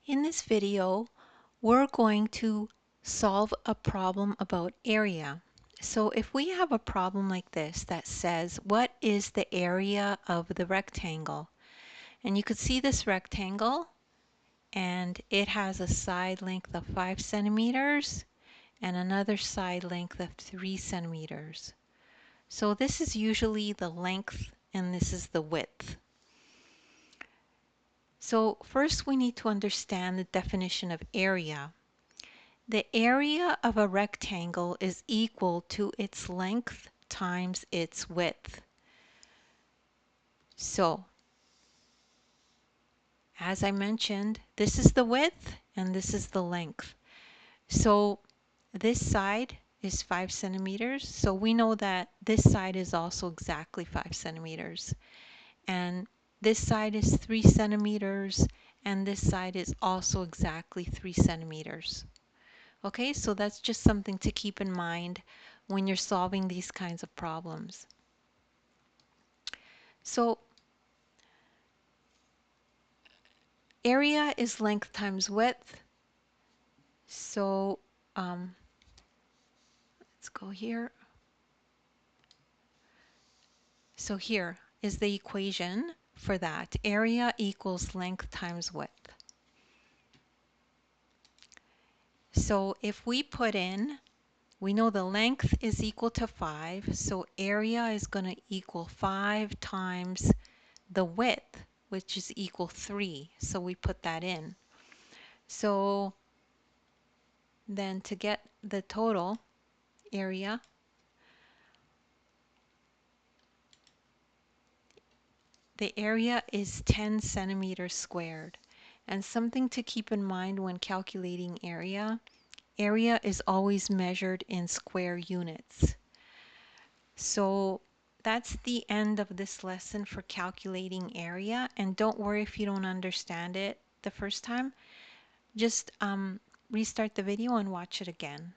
In this video, we're going to solve a problem about area. So if we have a problem like this that says, what is the area of the rectangle? And you could see this rectangle, and it has a side length of 5 centimeters and another side length of 3 centimeters. So this is usually the length and this is the width. So first we need to understand the definition of area. The area of a rectangle is equal to its length times its width. So, as I mentioned, this is the width and this is the length. So this side is 5 centimeters. So we know that this side is also exactly 5 centimeters. And this side is 3 centimeters and this side is also exactly 3 centimeters. Okay, so that's just something to keep in mind when you're solving these kinds of problems. So area is length times width. So let's go here. So here is the equation for that. Area equals length times width. So if we put in, we know the length is equal to 5, so area is going to equal 5 times the width, which is equal 3. So we put that in. So then to get the total area, the area is 10 centimeters squared. And something to keep in mind when calculating area, area is always measured in square units. So that's the end of this lesson for calculating area. And don't worry if you don't understand it the first time. Just restart the video and watch it again.